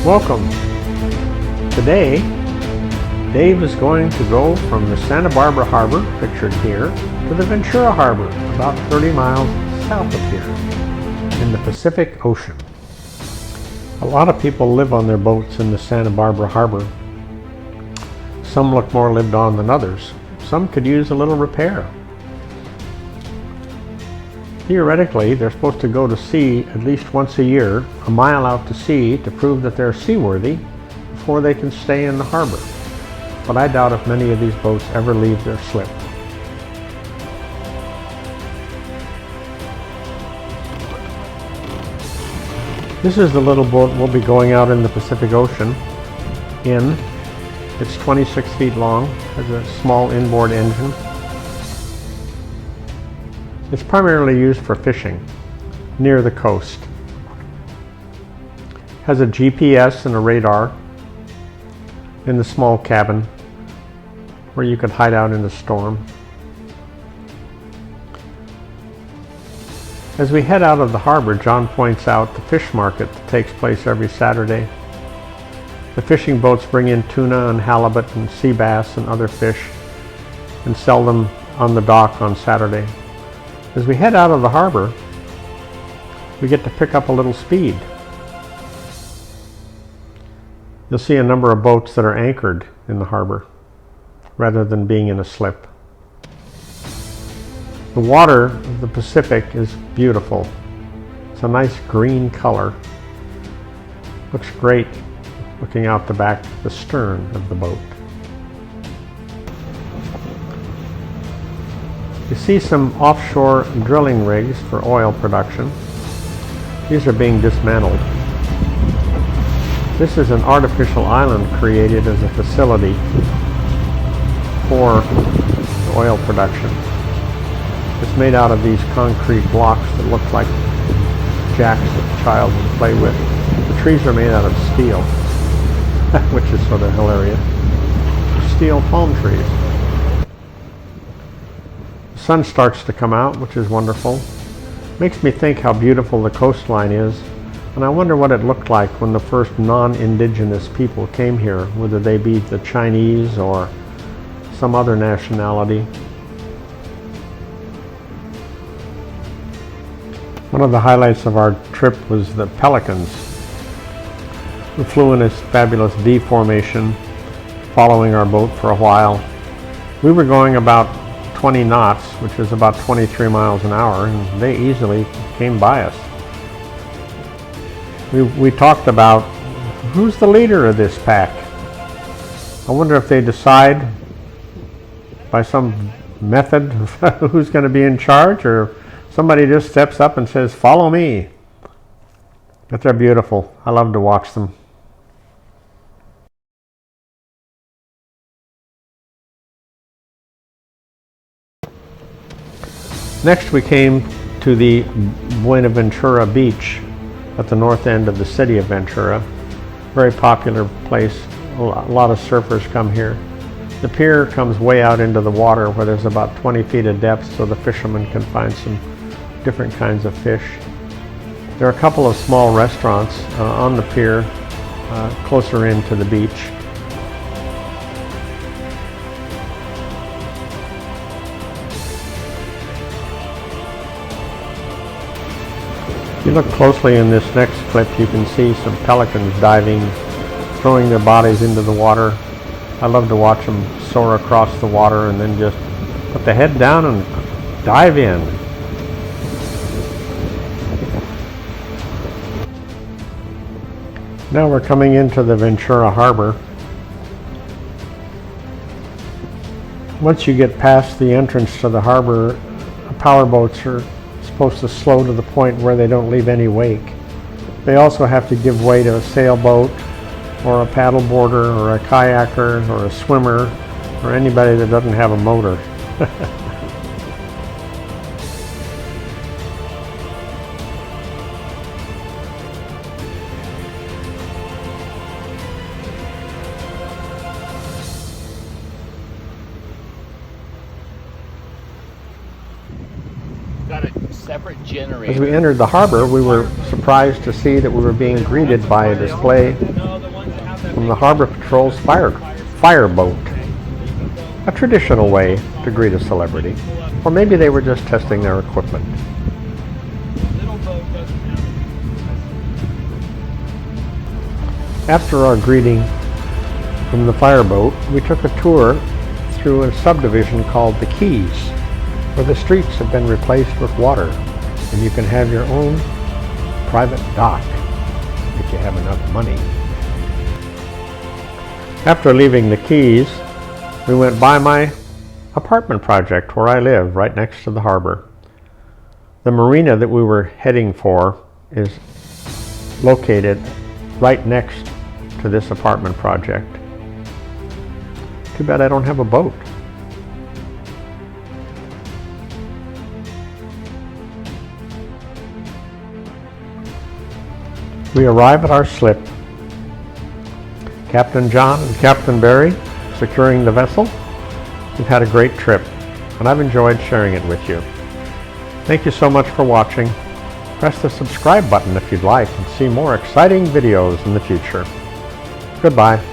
Welcome. Today, Dave is going to go from the Santa Barbara Harbor, pictured here, to the Ventura Harbor, about 30 miles south of here, in the Pacific Ocean. A lot of people live on their boats in the Santa Barbara Harbor. Some look more lived on than others. Some could use a little repair. Theoretically, they're supposed to go to sea at least once a year, a mile out to sea, to prove that they're seaworthy before they can stay in the harbor. But I doubt if many of these boats ever leave their slip. This is the little boat we'll be going out in the Pacific Ocean in. It's 26 feet long, has a small inboard engine. It's primarily used for fishing near the coast. Has a GPS and a radar in the small cabin where you could hide out in a storm. As we head out of the harbor, John points out the fish market that takes place every Saturday. The fishing boats bring in tuna and halibut and sea bass and other fish and sell them on the dock on Saturday. As we head out of the harbor, we get to pick up a little speed. You'll see a number of boats that are anchored in the harbor rather than being in a slip. The water of the Pacific is beautiful. It's a nice green color. Looks great looking out the back, the stern of the boat. You see some offshore drilling rigs for oil production. These are being dismantled. This is an artificial island created as a facility for oil production. It's made out of these concrete blocks that look like jacks that a child would play with. The trees are made out of steel, which is sort of hilarious. Steel palm trees. The sun starts to come out, which is wonderful. Makes me think how beautiful the coastline is, and I wonder what it looked like when the first non-indigenous people came here, whether they be the Chinese or some other nationality. One of the highlights of our trip was the pelicans. We flew in this fabulous V formation, following our boat for a while. We were going about 20 knots, which is about 23 miles an hour, and they easily came by us. We talked about who's the leader of this pack. I wonder if they decide by some method who's going to be in charge, or somebody just steps up and says, "Follow me." But they're beautiful. I love to watch them. Next we came to the Buenaventura Beach at the north end of the city of Ventura. Very popular place. A lot of surfers come here. The pier comes way out into the water where there's about 20 feet of depth, so the fishermen can find some different kinds of fish. There are a couple of small restaurants on the pier closer in to the beach. If you look closely in this next clip, you can see some pelicans diving, throwing their bodies into the water. I love to watch them soar across the water and then just put the head down and dive in. Now we're coming into the Ventura Harbor. Once you get past the entrance to the harbor, powerboats are supposed to slow to the point where they don't leave any wake. They also have to give way to a sailboat or a paddleboarder or a kayaker or a swimmer or anybody that doesn't have a motor. Got a separate generator. As we entered the harbor, we were surprised to see that we were being greeted by a display from the Harbor Patrol's fireboat. A traditional way to greet a celebrity. Or maybe they were just testing their equipment. After our greeting from the fireboat, we took a tour through a subdivision called the Keys, where the streets have been replaced with water, and you can have your own private dock if you have enough money. After leaving the Keys, we went by my apartment project where I live, right next to the harbor. The marina that we were heading for is located right next to this apartment project. Too bad I don't have a boat. We arrive at our slip. Captain John and Captain Barry securing the vessel. We've had a great trip, and I've enjoyed sharing it with you. Thank you so much for watching. Press the subscribe button if you'd like and see more exciting videos in the future. Goodbye.